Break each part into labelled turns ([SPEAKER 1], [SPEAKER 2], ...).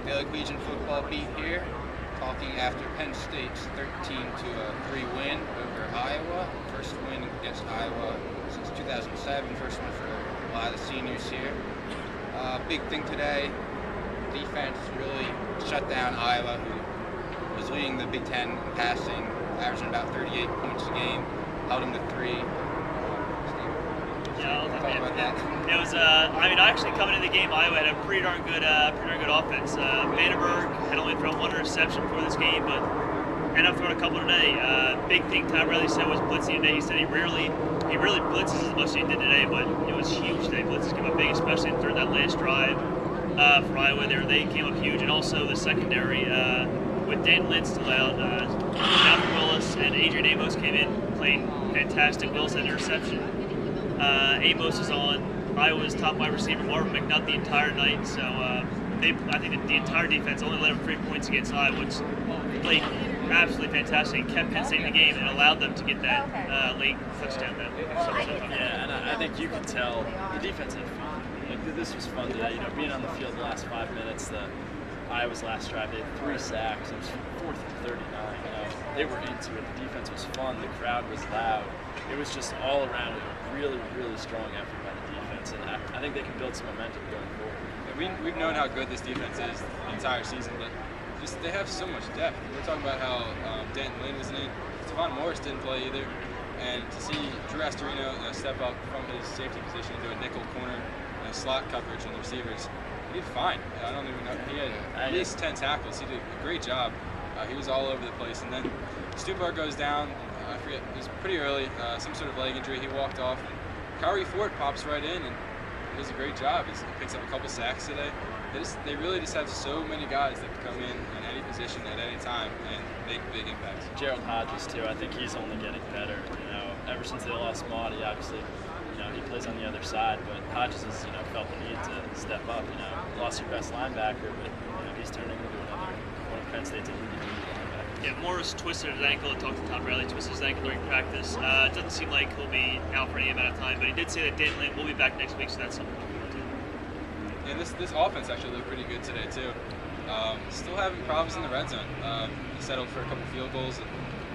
[SPEAKER 1] Daily Collegiate Football beat here, talking after Penn State's 13-3 win over Iowa. First win against Iowa since 2007, first one for a lot of the seniors here. Big thing today, defense really shut down Iowa, who was leading the Big Ten in passing, averaging about 38 points a game, held them to 3.
[SPEAKER 2] Yeah,
[SPEAKER 1] Talk about that.
[SPEAKER 2] it was. Actually coming into the game, Iowa had a pretty darn good offense. Vandenberg had only thrown one interception for this game, but ended up throwing a couple today. Big thing Todd Riley said was blitzing today. He said he rarely blitzes as much as he did today, but it was huge today. Blitzes came up big, especially through that last drive for Iowa. They came up huge, and also the secondary with Dan Lintz allowed Malcolm Willis and Adrian Amos came in, played fantastic. Willis had an interception. Amos is on Iowa's top wide receiver, Marvin McNutt, the entire night. So I think the entire defense only let them 3 points against Iowa, which played absolutely fantastic and kept Penn State in the game and allowed them to get that late touchdown.
[SPEAKER 3] Yeah, and I think you could tell the defense had fun. Like, this was fun today. You know, being on the field the last 5 minutes, Iowa's last drive, they had 3 sacks. It was 4th and 39. You know, they were into it. The defense was fun. The crowd was loud. It was just all around a really, really strong effort by the defense, and I think they can build some momentum going forward.
[SPEAKER 4] Yeah, we've known how good this defense is the entire season, but just they have so much depth. We're talking about how Denton Lynn wasn't in. Stephon Morris didn't play either, and to see Drew Astorino step up from his safety position into a nickel corner slot coverage on the receivers, he did fine. I don't even know. He had at least 10 tackles. He did a great job. He was all over the place, and then Stupar goes down. I forget, it was pretty early, some sort of leg injury. He walked off, and Kyrie Ford pops right in and does a great job. He picks up a couple sacks today. They really just have so many guys that can come in any position at any time and make big impacts.
[SPEAKER 3] Gerald Hodges too. I think he's only getting better. You know, ever since they lost Maudie, obviously, you know, he plays on the other side, but Hodges has felt the need to step up. You know, lost your best linebacker, but he's turning into another one of Penn State's elite linebackers.
[SPEAKER 2] Yeah, Morris twisted his ankle. I talked to Todd Riley, twisted his ankle during practice. It doesn't seem like he'll be out for any amount of time, but he did say that Dan Lynn will be back next week, so that's something to look forward to.
[SPEAKER 4] And this offense actually looked pretty good today too. Still having problems in the red zone. He settled for a couple field goals and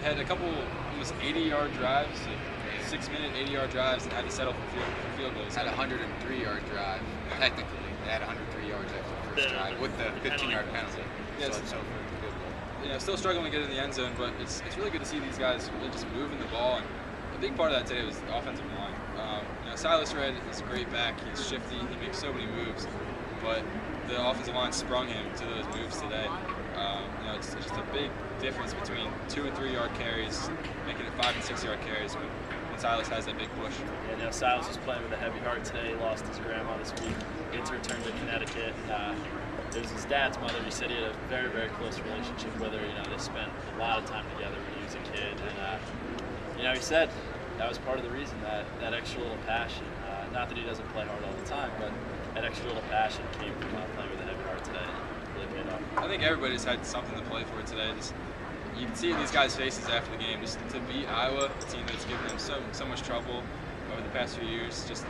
[SPEAKER 4] had a couple almost 80-yard drives, like 6-minute 80-yard drives, and had to settle for field goals.
[SPEAKER 1] Had a 103-yard drive. Technically, they had 103 yards after the first drive with the 15-yard penalty.
[SPEAKER 4] Yes.
[SPEAKER 1] So
[SPEAKER 4] Still struggling to get in the end zone, but it's really good to see these guys really just moving the ball. And a big part of that today was the offensive line. Silas Red is a great back. He's shifty. He makes so many moves, but the offensive line sprung him to those moves today. It's just a big difference between 2 and 3 yard carries, making it 5 and 6 yard carries when Silas has that big push.
[SPEAKER 3] Yeah, Silas was playing with a heavy heart today. He lost his grandma this week. Kids returned to Connecticut. It was his dad's mother. He said he had a very, very close relationship with her. They spent a lot of time together when he was a kid. And, he said that was part of the reason, that extra little passion. Not that he doesn't play hard all the time, but that extra little passion came from playing with a heavy heart today. And really paid off.
[SPEAKER 4] I think everybody's had something to play for today. You can see in these guys' faces after the game, just to beat Iowa, a team that's given them so much trouble over the past few years. Just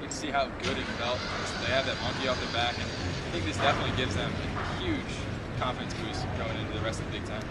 [SPEAKER 4] you can see how good it felt. They have that monkey off their back, and I think this definitely gives them a huge confidence boost going into the rest of the Big Ten.
[SPEAKER 3] Yeah.